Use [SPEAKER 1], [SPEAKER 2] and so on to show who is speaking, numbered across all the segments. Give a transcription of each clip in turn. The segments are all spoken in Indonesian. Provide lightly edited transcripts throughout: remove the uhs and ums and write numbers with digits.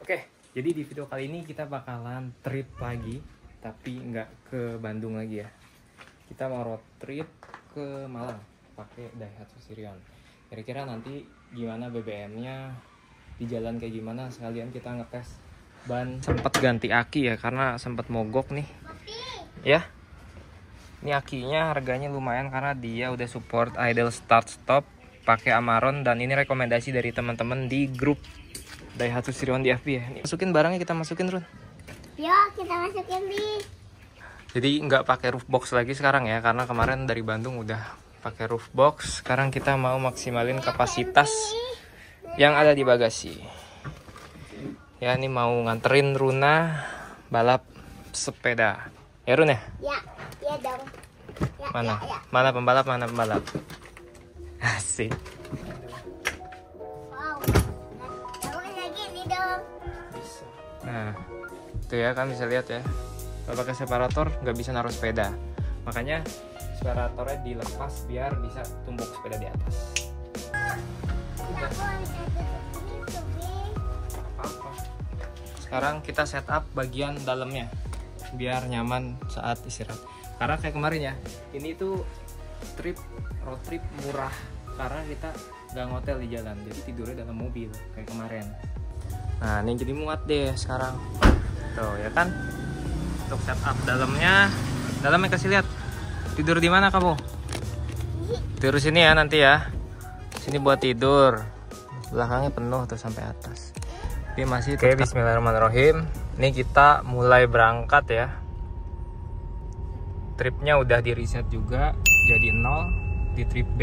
[SPEAKER 1] Oke, jadi di video kali ini kita bakalan trip lagi, tapi nggak ke Bandung lagi ya. Kita mau road trip ke Malang pakai Daihatsu Sirion. Kira-kira nanti gimana BBM-nya, di jalan kayak gimana, sekalian kita ngetes ban. Sempet ganti aki ya, karena sempet mogok nih. Ya, ini akinya harganya lumayan karena dia udah support idle start stop pakai Amaron, dan ini rekomendasi dari teman-teman di grup Daihatsu Sirion di FB ya. Nih, masukin barangnya, kita masukin Run.
[SPEAKER 2] Yo, kita masukin di.
[SPEAKER 1] Jadi nggak pakai roof box lagi sekarang ya, karena kemarin dari Bandung udah pakai roof box. Sekarang kita mau maksimalin kapasitas yang ada di bagasi. Ya, ini mau nganterin Runa balap sepeda. Ya Run ya?
[SPEAKER 2] Ya, ya dong. Ya,
[SPEAKER 1] Mana?
[SPEAKER 2] Ya, ya.
[SPEAKER 1] Mana pembalap? Mana pembalap? Asik.
[SPEAKER 2] Wow. Kamu lagi ini dong.
[SPEAKER 1] Nah, tuh ya kan bisa lihat ya. Kalau pakai separator nggak bisa naruh sepeda. Makanya separatornya dilepas biar bisa tumpuk sepeda di atas.
[SPEAKER 2] Aku harus ada ini tuh, Bi.
[SPEAKER 1] Apa-apa. Sekarang kita setup bagian dalamnya biar nyaman saat istirahat. Karena kayak kemarin ya, ini tuh road trip murah karena kita nggak ngotel di jalan, jadi tidurnya dalam mobil kayak kemarin. Nah, ini jadi muat deh sekarang. Tuh ya kan. Untuk setup dalamnya kasih lihat. Tidur di mana kamu? Tidur sini ya nanti ya. Sini buat tidur. Belakangnya penuh tuh sampai atas. Ini masih tetap. Oke, bismillahirrahmanirrahim. Ini kita mulai berangkat ya. Tripnya udah di reset juga jadi 0 di trip B.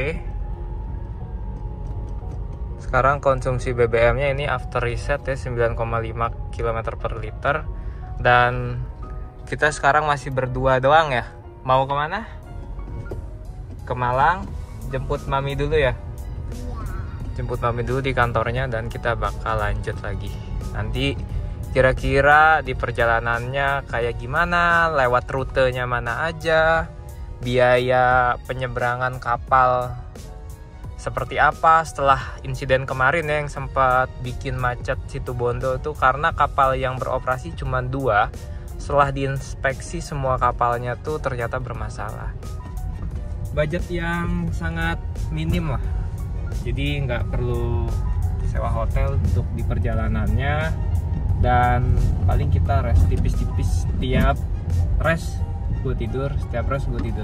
[SPEAKER 1] Sekarang konsumsi BBM-nya ini after reset ya 9,5 km per liter. Dan kita sekarang masih berdua doang ya. Mau kemana? Ke Malang. Jemput Mami dulu ya. Jemput Mami dulu di kantornya dan kita bakal lanjut lagi. Nanti kira-kira di perjalanannya kayak gimana, lewat rutenya mana aja, biaya penyeberangan kapal seperti apa setelah insiden kemarin ya, yang sempat bikin macet Situbondo tuh karena kapal yang beroperasi cuma 2. Setelah diinspeksi semua kapalnya tuh ternyata bermasalah. Budget yang sangat minim lah. Jadi nggak perlu sewa hotel untuk di perjalanannya, dan paling kita rest tipis-tipis setiap rest gue tidur, setiap rest gue tidur.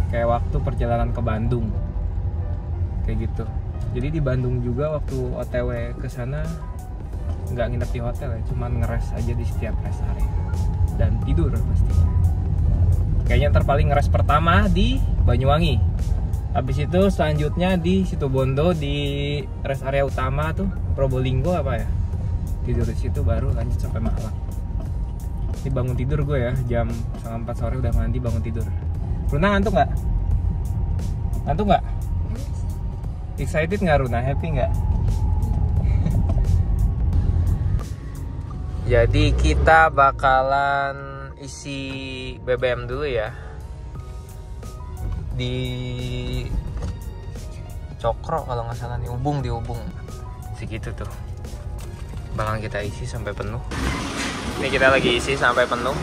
[SPEAKER 1] Kayak waktu perjalanan ke Bandung. Kayak gitu. Jadi di Bandung juga waktu OTW ke sana nggak nginep di hotel ya, cuman ngeres aja di setiap rest area dan tidur pastinya. Kayaknya ntar paling ngeres pertama di Banyuwangi. Habis itu selanjutnya di Situbondo di rest area utama tuh Probolinggo apa ya. Tidur di situ baru lanjut sampai Malang. Ini bangun tidur gue ya, jam 3:30 sore udah mandi bangun tidur. Runa ngantuk nggak? Ngantuk nggak? Excited nggak Runa? Happy nggak? Jadi kita bakalan isi BBM dulu ya di Cokro kalau nggak salah, nih Ubung, di Ubung segitu tuh. Bakal kita isi sampai penuh. Ini kita lagi isi sampai penuh.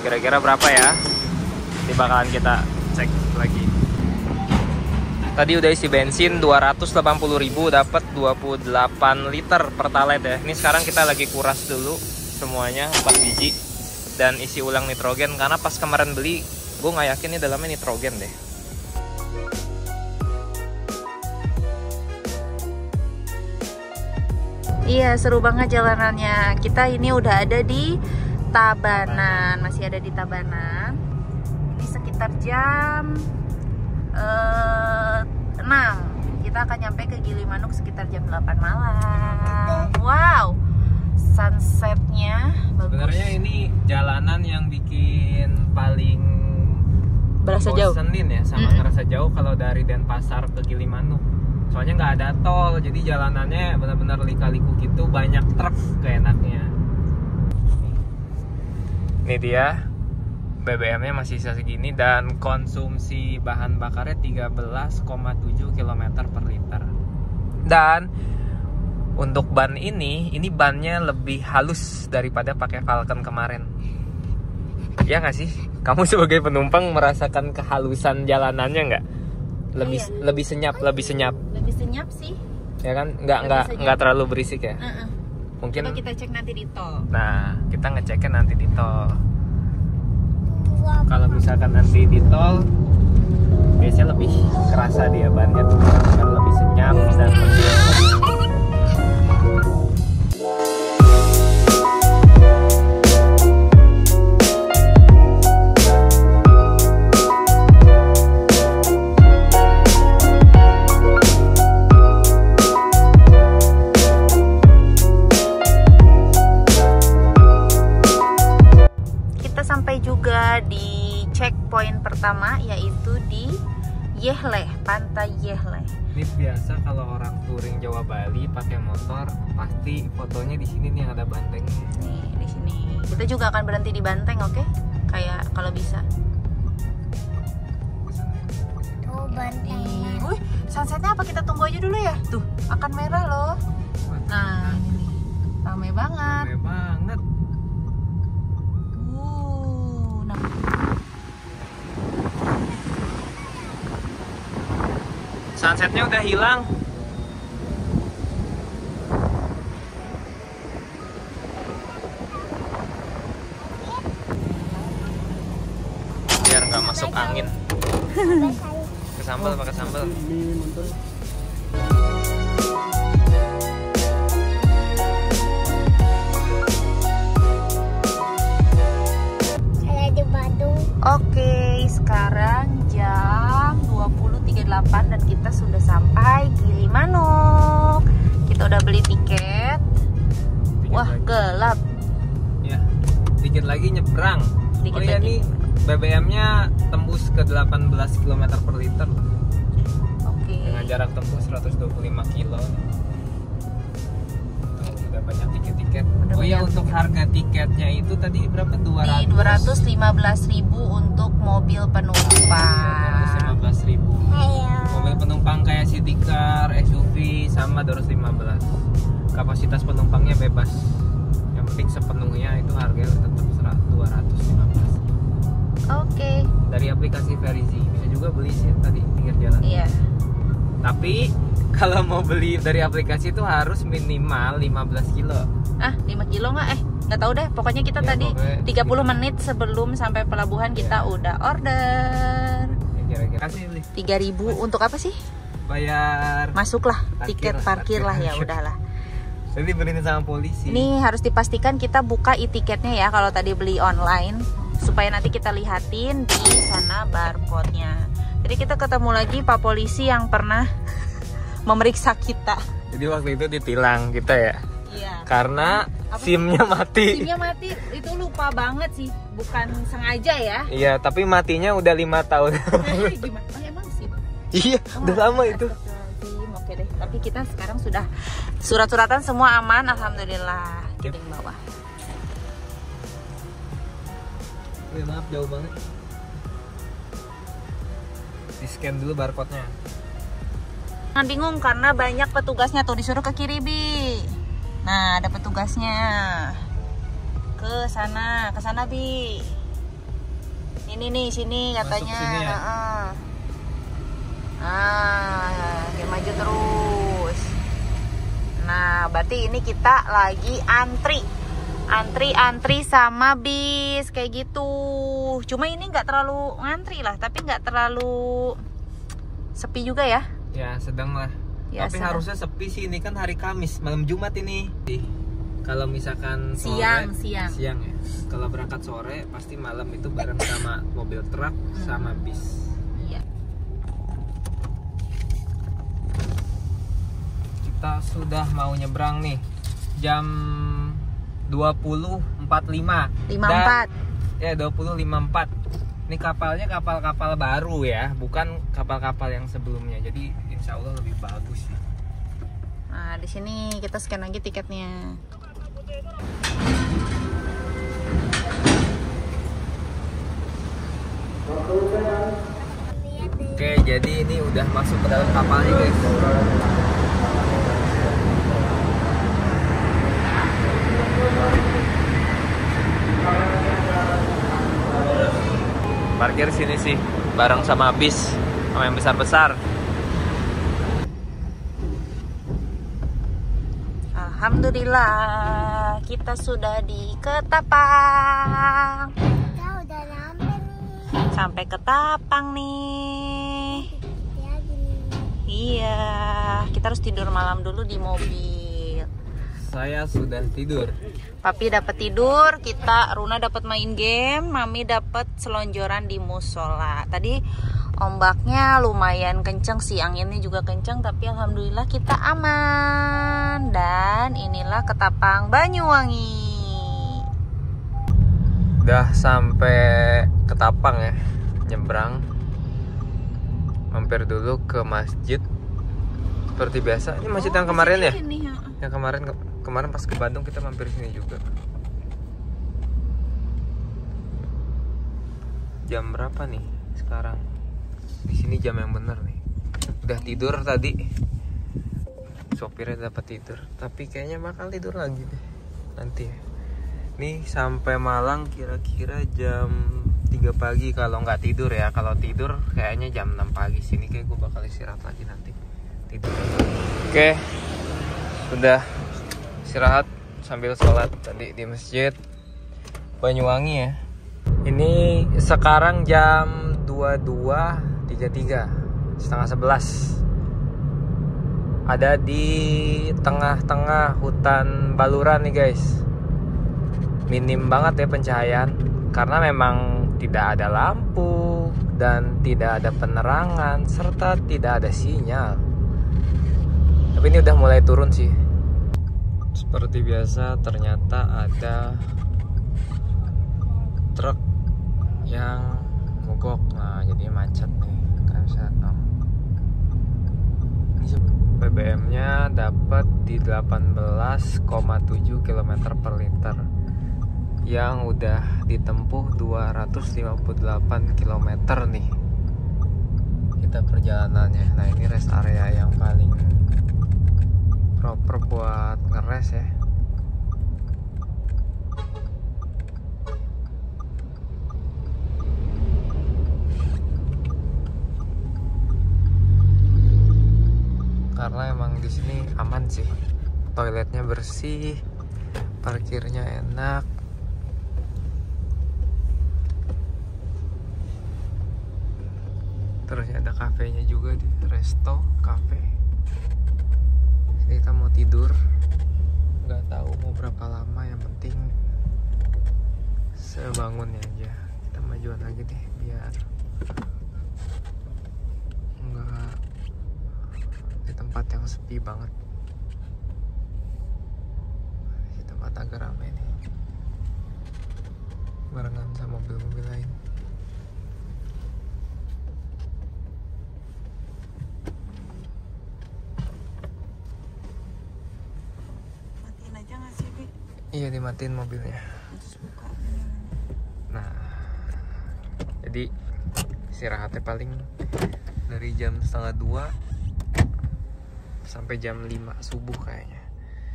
[SPEAKER 1] Kira-kira berapa ya? Ini bakalan kita cek lagi. Tadi udah isi bensin 280.000, dapat 28 liter pertalite ya. Ini sekarang kita lagi kuras dulu semuanya 4 biji dan isi ulang nitrogen, karena pas kemarin beli gue nggak yakin ini dalamnya nitrogen deh.
[SPEAKER 3] Iya, seru banget jalanannya. Kita ini udah ada di Tabanan, masih ada di Tabanan. Ini sekitar jam 6. Kita akan nyampe ke Gilimanuk sekitar jam 8 malam. Wow, sunsetnya bagus.
[SPEAKER 1] Sebenarnya ini jalanan yang bikin paling
[SPEAKER 3] berasa jauh.
[SPEAKER 1] bosenin ya, sama ngerasa jauh kalau dari Denpasar ke Gilimanuk. Soalnya nggak ada tol, jadi jalanannya benar-benar lika-liku gitu, banyak truk keenaknya. Ini dia BBM-nya masih sisa segini dan konsumsi bahan bakarnya 13,7 km per liter. Dan untuk ban ini bannya lebih halus daripada pakai Falcon kemarin. Ya nggak sih? Kamu sebagai penumpang merasakan kehalusan jalanannya nggak? Lebih senyap.
[SPEAKER 3] Lebih senyap sih.
[SPEAKER 1] Ya kan? Nggak terlalu berisik ya. Mungkin
[SPEAKER 3] coba kita cek nanti di tol.
[SPEAKER 1] Nah, kita ngeceknya nanti di tol. Kalau misalkan nanti di tol, biasanya lebih kerasa dia bannya tuh, karena lebih senyap dan lebih.
[SPEAKER 3] Di checkpoint pertama yaitu di Yehleh, Pantai Yehleh.
[SPEAKER 1] Ini biasa kalau orang touring Jawa Bali pakai motor pasti fotonya di sini nih yang ada bantengnya.
[SPEAKER 3] Nih di sini. Kita juga akan berhenti di Banteng, oke? Kayak kalau bisa.
[SPEAKER 2] Oh, banteng.
[SPEAKER 3] Wih, sunsetnya apa kita tunggu aja dulu ya? Tuh, akan merah loh. Nah, ini nih. Ramai banget.
[SPEAKER 1] Ramai banget. Sunsetnya udah hilang. Biar nggak masuk angin. Pakai sambal, pakai sambal.
[SPEAKER 2] Saya di Bandung.
[SPEAKER 3] Oke, sekarang jam 20.38 dan kita sudah sampai Gilimanuk. Kita udah beli tiket. Wah, gelap.
[SPEAKER 1] Ya, dikit lagi nyebrang.
[SPEAKER 3] Dikit
[SPEAKER 1] iya
[SPEAKER 3] lagi.
[SPEAKER 1] nih, BBM-nya tembus ke 18 km per liter.
[SPEAKER 3] Oke.
[SPEAKER 1] Dengan jarak tempuh 125 kilo. Tuh, udah banyak tiket-tiket.
[SPEAKER 3] Udah
[SPEAKER 1] Oh iya,
[SPEAKER 3] banyak
[SPEAKER 1] untuk harga tiketnya itu tadi berapa? 200?
[SPEAKER 3] Di 215.000 untuk mobil penumpang.
[SPEAKER 1] 215.000.
[SPEAKER 2] Ayo.
[SPEAKER 1] Mobil penumpang kayak city car, SUV sama 215. Kapasitas penumpangnya bebas. Yang penting sepenuhnya itu harganya tetap 215.
[SPEAKER 3] Oke.
[SPEAKER 1] Dari aplikasi Verizi bisa juga beli sih tadi pinggir jalan.
[SPEAKER 3] Iya.
[SPEAKER 1] Tapi kalau mau beli dari aplikasi itu harus minimal 15 kilo.
[SPEAKER 3] 5 kilo nggak? Nggak tahu deh. Pokoknya kita
[SPEAKER 1] Ya,
[SPEAKER 3] tadi
[SPEAKER 1] pokoknya
[SPEAKER 3] 30 menit sebelum sampai pelabuhan kita udah order.
[SPEAKER 1] Ya, kira-kira kasih beli.
[SPEAKER 3] 3.000 untuk apa sih?
[SPEAKER 1] Bayar.
[SPEAKER 3] Masuklah tiket
[SPEAKER 1] Parkir
[SPEAKER 3] parkir
[SPEAKER 1] lah,
[SPEAKER 3] lah ya
[SPEAKER 1] parkir.
[SPEAKER 3] udahlah.
[SPEAKER 1] Jadi berhenti sama polisi.
[SPEAKER 3] Ini harus dipastikan kita buka e-tiketnya ya kalau tadi beli online supaya nanti kita lihatin di sana barcode-nya. Jadi kita ketemu lagi Pak Polisi yang pernah memeriksa kita.
[SPEAKER 1] Jadi waktu itu ditilang kita ya.
[SPEAKER 3] Iya.
[SPEAKER 1] Karena SIM-nya mati.
[SPEAKER 3] SIM-nya mati, itu lupa banget sih, bukan sengaja ya.
[SPEAKER 1] Iya, tapi matinya udah 5 tahun.
[SPEAKER 3] Gimana? Oh, emang SIM?
[SPEAKER 1] Iya, udah lama itu.
[SPEAKER 3] Oke deh, tapi kita sekarang sudah surat-suratan semua aman, alhamdulillah. Kita di bawah.
[SPEAKER 1] Maaf jauh banget. Di scan dulu barcode-nya.
[SPEAKER 3] Jangan bingung karena banyak petugasnya tuh, disuruh ke kiri Bi. Nah, ada petugasnya. Ke sana Bi. Ini nih, sini katanya.
[SPEAKER 1] Masuk sini ya?
[SPEAKER 3] Dia maju terus. Nah, berarti ini kita lagi antri sama bis kayak gitu. Cuma ini nggak terlalu ngantri lah, tapi nggak terlalu sepi juga ya.
[SPEAKER 1] Ya, sedang lah.
[SPEAKER 3] Ya,
[SPEAKER 1] tapi
[SPEAKER 3] sedang.
[SPEAKER 1] harusnya sepi sih, ini kan hari Kamis, malam Jumat ini. Kalau misalkan sore,
[SPEAKER 3] Siang.
[SPEAKER 1] ya. Kalau berangkat sore pasti malam itu bareng sama mobil truk sama bis.
[SPEAKER 3] Iya.
[SPEAKER 1] Kita sudah mau nyebrang nih. Jam 20.45.
[SPEAKER 3] 54.
[SPEAKER 1] Ya, 20.54. Ini kapalnya kapal-kapal baru ya, bukan kapal-kapal yang sebelumnya. Jadi insya Allah lebih bagus sih.
[SPEAKER 3] Nah, di sini kita scan lagi tiketnya.
[SPEAKER 1] Oke, jadi ini udah masuk ke dalam kapalnya guys. parkir sini sih, bareng sama bis, sama yang besar-besar.
[SPEAKER 3] Alhamdulillah, kita sudah di Ketapang.
[SPEAKER 2] Kita udah nyampe nih.
[SPEAKER 3] Sampai Ketapang nih.
[SPEAKER 2] Ya gini.
[SPEAKER 3] Iya, kita harus tidur malam dulu di mobil.
[SPEAKER 1] Saya sudah tidur.
[SPEAKER 3] Papi dapat tidur, Runa dapat main game, Mami dapat selonjoran di musola. Tadi ombaknya lumayan kenceng sih, anginnya juga kenceng, tapi alhamdulillah kita aman. Dan inilah Ketapang Banyuwangi.
[SPEAKER 1] Udah sampai Ketapang ya, nyebrang. Mampir dulu ke masjid. Seperti biasa, ini masjid yang kemarin ya? Yang kemarin pas ke Bandung kita mampir sini juga. Jam berapa nih sekarang? Di sini jam yang bener nih. Udah tidur tadi. Sopirnya dapat tidur, tapi kayaknya bakal tidur lagi deh nanti ya. Nih sampai Malang kira-kira jam 3 pagi kalau nggak tidur ya. Kalau tidur kayaknya jam 6 pagi. Sini kayak gue bakal istirahat lagi nanti. Tidur. Oke. Udah istirahat sambil sholat tadi di masjid Banyuwangi ya. Ini sekarang jam 22.33, setengah 11. Ada di tengah-tengah hutan baluran nih guys. Minim banget ya pencahayaan karena memang tidak ada lampu dan tidak ada penerangan serta tidak ada sinyal. Tapi ini udah mulai turun sih. Seperti biasa ternyata ada truk yang mogok. Nah jadinya macet nih. Kalian bisa tahu. Ini BBM-nya dapat di 18,7 km per liter. Yang udah ditempuh 258 km nih. Kita perjalanannya. Nah ini rest area yang paling proper buat ngeres ya. Karena emang di sini aman sih, toiletnya bersih, parkirnya enak. Terus ada kafenya juga di resto cafe. Kita mau tidur, nggak tahu mau berapa lama, yang penting sebangunnya aja. Kita majuan lagi deh biar nggak di tempat yang sepi banget. Di tempat agak ramai nih, barengan sama mobil-mobil lain. Iya dimatiin mobilnya. Nah, jadi istirahatnya paling dari jam 1:30 sampai jam 5 subuh kayaknya.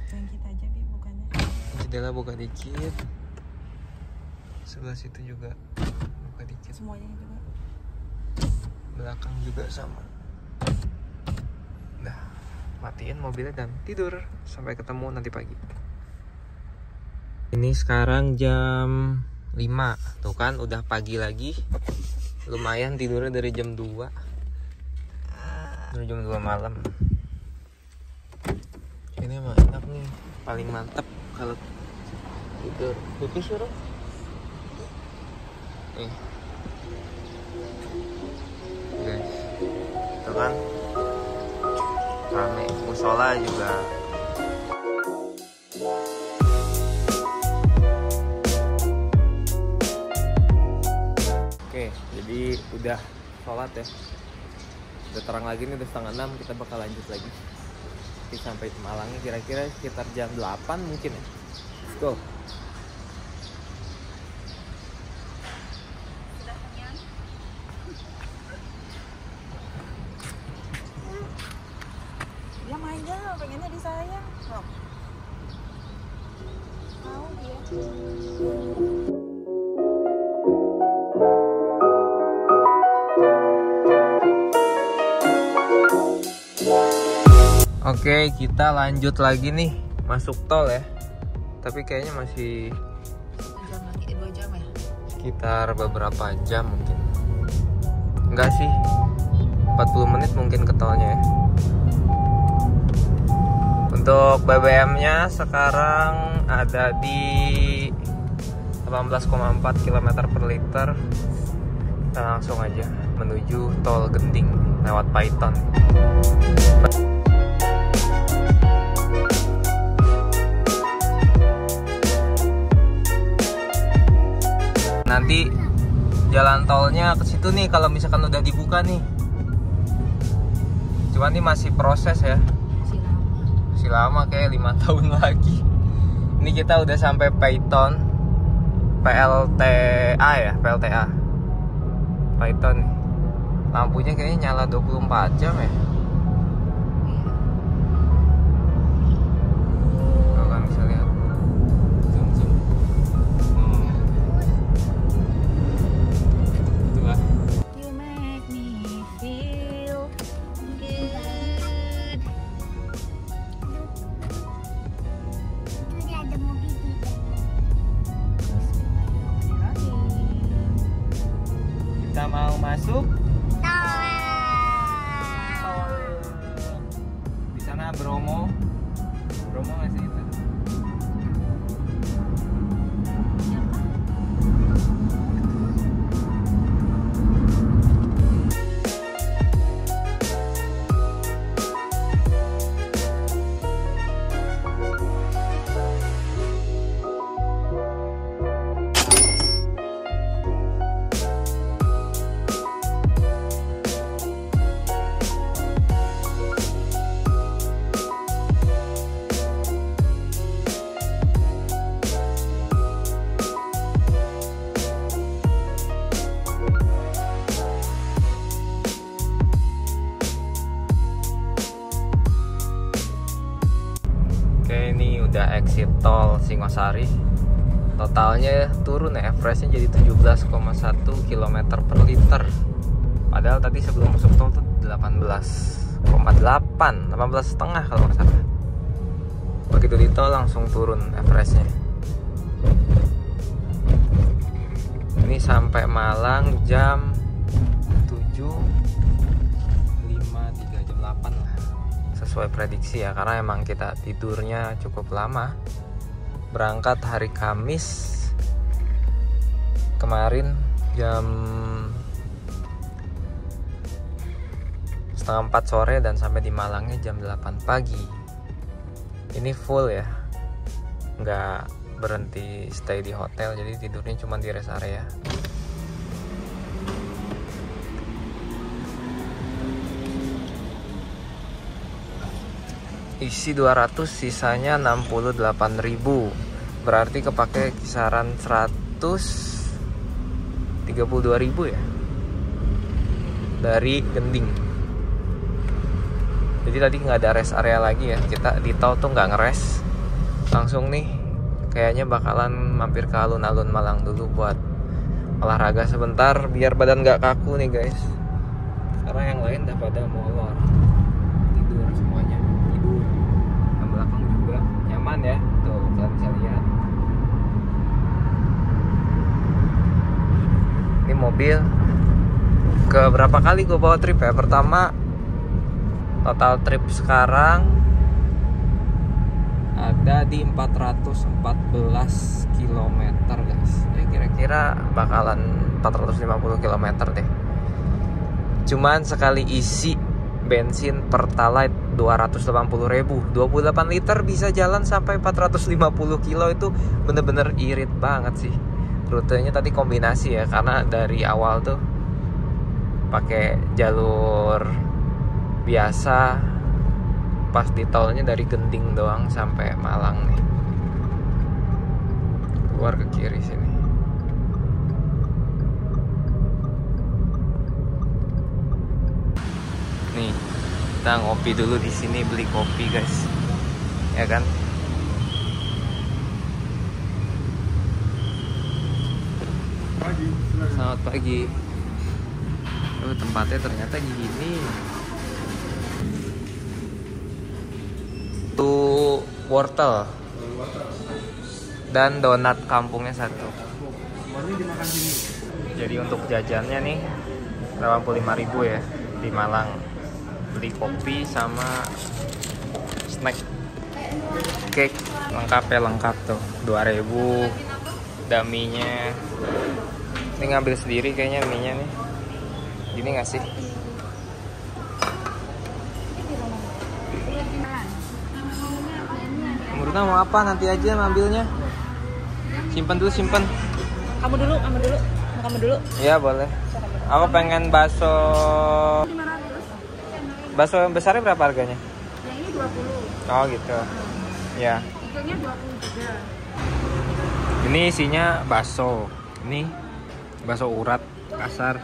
[SPEAKER 3] Yang kita aja Bi bukannya.
[SPEAKER 1] Jendela buka dikit. Sebelah situ juga buka dikit.
[SPEAKER 3] Semuanya juga.
[SPEAKER 1] Belakang juga sama. Nah, matiin mobilnya dan tidur sampai ketemu nanti pagi. Ini sekarang jam 5. Tuh kan udah pagi lagi. Lumayan tidurnya dari jam 2. Dari jam 2 malam. Ini mah enak nih. Paling mantap kalau tidur. Pipis suruh. Nih. Guys. Tuh kan. Rame. Musola juga. Oke, jadi udah sholat ya. Udah terang lagi nih, udah 5:30. Kita bakal lanjut lagi. Nanti sampai ke Malangnya kira-kira sekitar jam 8 mungkin ya. Let's go.
[SPEAKER 3] Dia mainnya pengennya disayang. Tahu dia.
[SPEAKER 1] Oke, kita lanjut lagi nih masuk tol ya. Tapi kayaknya masih
[SPEAKER 3] 2 jam ya?
[SPEAKER 1] sekitar beberapa jam mungkin. Enggak sih, 40 menit mungkin ke tolnya ya. Untuk BBM-nya sekarang ada di 18,4 km per liter. Kita langsung aja menuju tol Genting lewat Paiton. Nanti jalan tolnya ke situ nih kalau misalkan udah dibuka nih. Cuman ini masih proses ya. Masih lama kayak 5 tahun lagi. Ini kita udah sampai Paiton, PLTA ya, PLTA Paiton nih. Lampunya kayaknya nyala 24 jam ya. Kalau kan bisa lihat. Zoom. Itu lah.
[SPEAKER 3] You make me feel good.
[SPEAKER 2] Itu dia ada mobil juga.
[SPEAKER 1] Kita mau masuk
[SPEAKER 2] Tol.
[SPEAKER 1] di sana Bromo nggak sih itu? Oke, ini udah exit tol Singosari. Totalnya turun ya, average-nya jadi 17,1 km per liter. Padahal tadi sebelum masuk tol tuh 18,8, 18 setengah kalau nggak salah. Begitu di tol langsung turun average-nya. Ini sampai Malang jam 7.53, jam 8 lah. Sesuai prediksi ya, karena emang kita tidurnya cukup lama. Berangkat hari Kamis kemarin jam 3:30 sore dan sampai di Malangnya jam 8 pagi. Ini full ya, nggak berhenti stay di hotel, jadi tidurnya cuma di rest area. Isi 200, sisanya 68.000. Berarti kepake kisaran 132.000 ya dari Genting. Jadi tadi nggak ada rest area lagi ya. Kita di tol tuh nggak ngeres, langsung nih kayaknya bakalan mampir ke alun-alun Malang dulu buat olahraga sebentar biar badan nggak kaku nih guys. Karena yang lain udah pada molor, tidur semuanya. Yang belakang juga nyaman ya, tuh kalian bisa lihat. Ini mobil ke berapa kali gue bawa trip ya. Pertama, total trip sekarang ada di 414 km guys. Ya kira-kira bakalan 450 km deh. Cuman sekali isi bensin Pertalite 280.000, 28 liter bisa jalan sampai 450 kilo. Itu bener-bener irit banget sih. Rutenya tadi kombinasi ya, karena dari awal tuh pakai jalur biasa, pas di tolnya dari Genting doang sampai Malang nih. Keluar ke kiri sini. Nih, kita ngopi dulu di sini, beli kopi guys, ya kan? Selamat pagi. Tempatnya ternyata gini. wortel dan donat kampungnya 1. Jadi untuk jajannya nih 85.000 ya di Malang. Beli kopi sama snack cake lengkap ya, lengkap tuh 2.000. Daminya ini ngambil sendiri kayaknya mie-nya nih. Gini nggak sih? Menurutnya mau apa nanti aja ngambilnya? Simpan dulu, simpan.
[SPEAKER 3] Kamu dulu. Kamu dulu.
[SPEAKER 1] Iya boleh. Aku pengen bakso. Bakso yang besarnya berapa harganya?
[SPEAKER 3] Yang ini 20.
[SPEAKER 1] Oh gitu. Ya.
[SPEAKER 3] Kecilnya 20 juga.
[SPEAKER 1] Ini isinya bakso. Ini bakso urat kasar.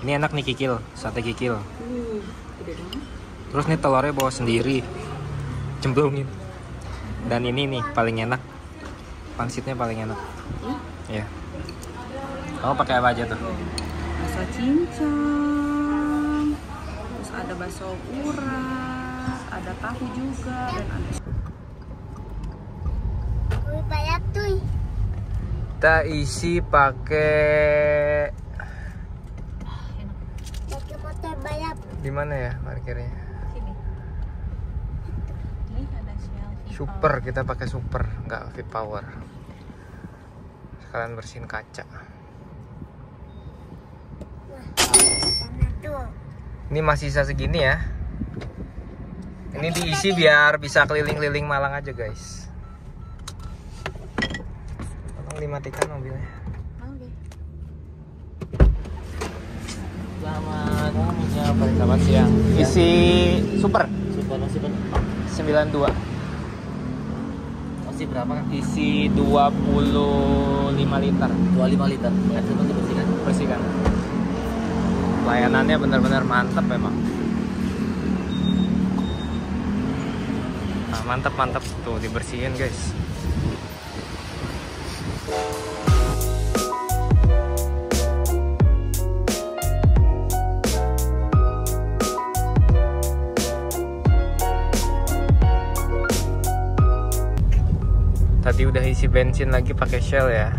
[SPEAKER 1] Ini enak nih kikil, sate kikil.
[SPEAKER 3] Gede banget.
[SPEAKER 1] Terus nih telurnya bawa sendiri, cemplungin. Dan ini nih paling enak, pangsitnya paling enak. Ya. Kamu pakai apa aja tuh?
[SPEAKER 3] Bakso cincang, terus ada bakso urat, ada tahu juga, dan ada.
[SPEAKER 2] Wih, banyak tuh.
[SPEAKER 1] Kita isi pakai
[SPEAKER 2] Pakai motor balap.
[SPEAKER 1] di mana ya parkirnya?
[SPEAKER 3] Sini. Ini ada Shell
[SPEAKER 1] Super, kita pakai super, nggak V-Power. Sekalian bersihin kaca.
[SPEAKER 2] Sama tuh.
[SPEAKER 1] Ini masih sisa segini ya. Ini diisi biar bisa keliling-keliling Malang aja guys. Tolong dimatikan mobilnya.
[SPEAKER 3] Oke.
[SPEAKER 1] Selamat siang. Isi super.
[SPEAKER 4] Super masih
[SPEAKER 1] 92.
[SPEAKER 4] masih berapa kan?
[SPEAKER 1] Isi 25 liter.
[SPEAKER 4] 25 liter. Air coba dibersihkan.
[SPEAKER 1] Bersihkan. Pelayanannya benar-benar mantap emang. Nah, mantap tuh dibersihin guys. Tadi udah isi bensin lagi pakai Shell ya,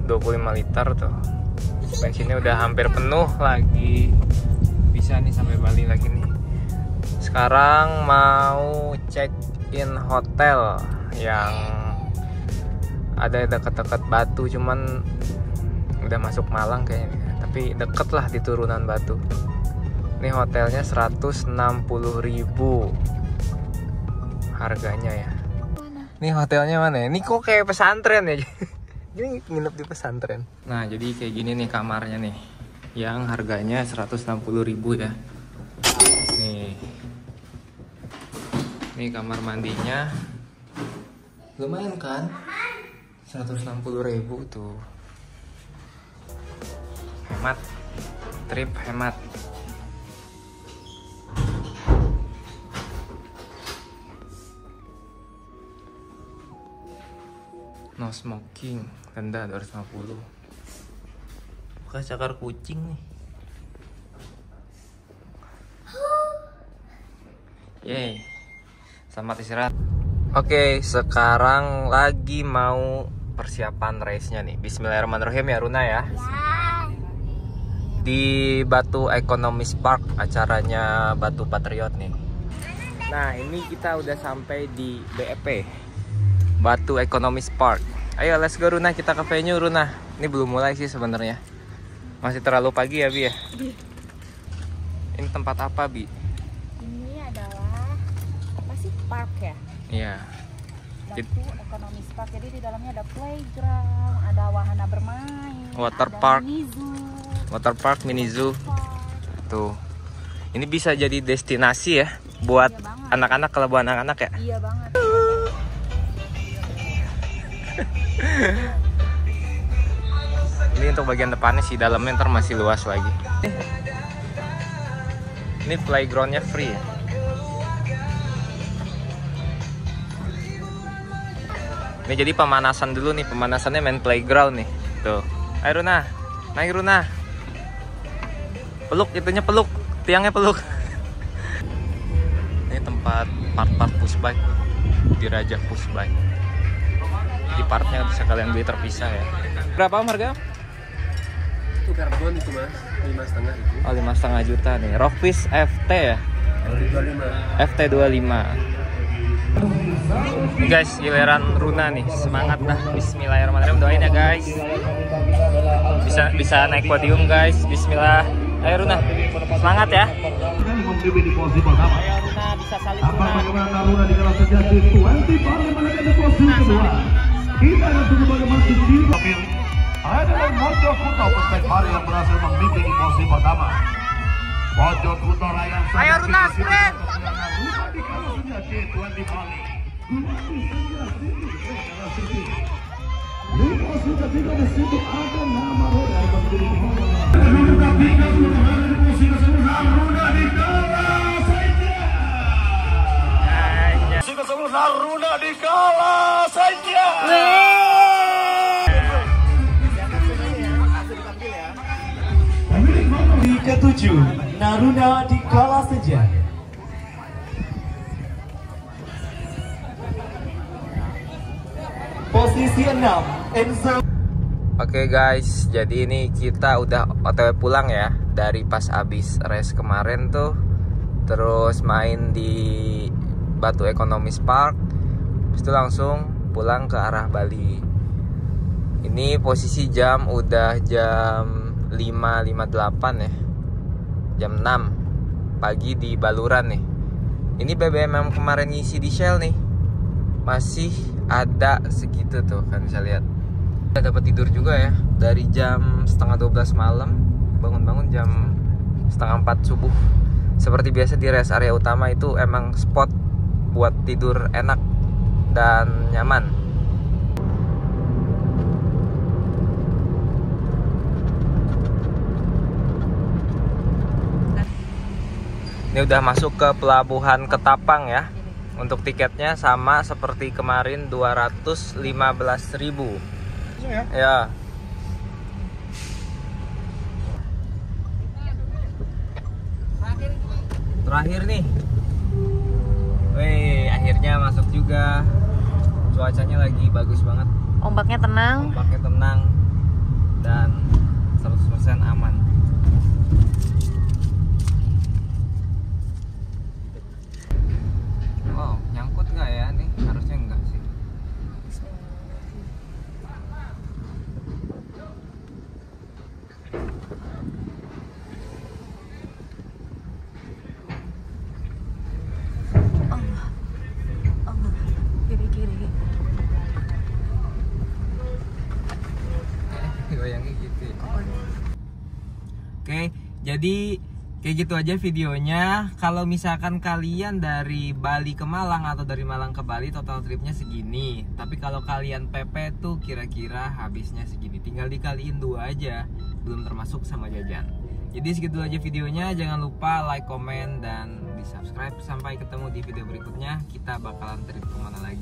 [SPEAKER 1] 25 liter tuh. Bensinnya udah hampir penuh lagi. Bisa nih sampai Bali lagi nih. Sekarang mau check in hotel yang ada dekat-dekat Batu, cuman udah masuk Malang kayaknya. Tapi deket lah di turunan Batu. Ini hotelnya 160.000 harganya ya. Ini hotelnya mana ya? Ini kok kayak pesantren ya? Ini nginep di pesantren. Nah, jadi kayak gini nih kamarnya nih. Yang harganya 160.000 ya. Nih. Ini kamar mandinya. Lumayan kan? 160.000 tuh. Hemat. Trip hemat. No smoking, denda 250. Bukan cakar kucing nih. Yeay, selamat istirahat. Oke, sekarang lagi mau persiapan race-nya nih. Bismillahirrahmanirrahim ya Runa ya. Di Batu Economis Park, acaranya Batu Patriot nih. Nah, ini kita udah sampai di BEP, Batu Economis Park. Ayo let's go Runa, kita ke venue Runa. Ini belum mulai sih sebenarnya. Masih terlalu pagi ya Bi ya? Ini tempat apa Bi?
[SPEAKER 3] Ini adalah apa sih, park ya?
[SPEAKER 1] Iya.
[SPEAKER 3] Batu Economis Park. Jadi di dalamnya ada playground, ada wahana bermain,
[SPEAKER 1] Water
[SPEAKER 3] ada
[SPEAKER 1] park.
[SPEAKER 3] mini zoo,
[SPEAKER 1] Water park, mini zoo.
[SPEAKER 3] park.
[SPEAKER 1] Tuh. Ini bisa jadi destinasi ya buat
[SPEAKER 3] Iya banget.
[SPEAKER 1] anak-anak, kalau buat anak-anak ya.
[SPEAKER 3] Iya banget.
[SPEAKER 1] Ini untuk bagian depannya sih, dalamnya ntar masih luas lagi. Ini playgroundnya free ya. Ini jadi pemanasan dulu nih, pemanasannya main playground nih. Tuh. Ayo Runa, naik Runa. Peluk, itunya peluk, tiangnya peluk. Ini tempat part-part push bike. di Raja Pusbai. Di partnya bisa kalian beli terpisah ya. Berapa harga?
[SPEAKER 5] Itu karbon itu mas, 5,5 itu.
[SPEAKER 1] Oh, 5,5 juta nih. Rockfish FT ya?
[SPEAKER 5] 25.
[SPEAKER 1] FT25. Nih guys, giliran Runa nih. Semangat dah. Bismillahirrahmanirrahim. Doain ya guys. Bisa naik podium guys. Bismillah. Ayo Runa. Semangat ya.
[SPEAKER 6] Memberi di posisi pertama.
[SPEAKER 1] Ayo Runa, bisa salib
[SPEAKER 6] Apa
[SPEAKER 1] Runa.
[SPEAKER 6] bagaimana Runa di kelas sejati 20 Bali menekan di posisi kedua. Kita akan tunggu bagaimana tim adalah Mojo Kuto Pustek Bali yang berhasil memimpin di posisi pertama. Mojo Kuto Ryan.
[SPEAKER 1] Ayo Runa, sprint.
[SPEAKER 6] Runa di kelas sejati 20 Bali. Di posisi ketiga di situ ada nama Runa yang berdiri di bawah. Runa tiga di posisi ke-10 Runa di kalah saja. Posisi ke-10 Runa di kalah saja.
[SPEAKER 7] Di ke-7 Naruna di kalah saja. Posisi 6 Enzo.
[SPEAKER 1] Oke guys, jadi ini kita udah OTW pulang ya. Dari pas abis race kemarin tuh, terus main di Batu Economies Park, habis itu langsung pulang ke arah Bali. Ini posisi jam udah jam 5.58 ya, jam 6 pagi di Baluran nih. Ini BBM yang kemarin ngisi di Shell nih, masih ada segitu tuh kan, bisa lihat. Kita dapat tidur juga ya, dari jam setengah 12 malam bangun-bangun jam setengah 4 subuh. Seperti biasa di rest area utama itu emang spot buat tidur enak dan nyaman. Ini udah masuk ke pelabuhan Ketapang ya. Untuk tiketnya sama seperti kemarin 215.000. Ya. Terakhir nih. Wih, akhirnya masuk juga. Cuacanya lagi bagus banget.
[SPEAKER 3] Ombaknya tenang.
[SPEAKER 1] Ombaknya tenang dan 100% aman. Wow, nyangkut nggak ya nih? Harusnya enggak sih.
[SPEAKER 3] Kiri-kiri.
[SPEAKER 1] Goyangnya gitu ya. Oke, jadi kayak gitu aja videonya. Kalau misalkan kalian dari Bali ke Malang atau dari Malang ke Bali, total tripnya segini. Tapi kalau kalian PP tuh kira-kira habisnya segini. Tinggal dikaliin 2 aja, belum termasuk sama jajan. Jadi segitu aja videonya. Jangan lupa like, komen, dan di subscribe. Sampai ketemu di video berikutnya. Kita bakalan trip kemana lagi.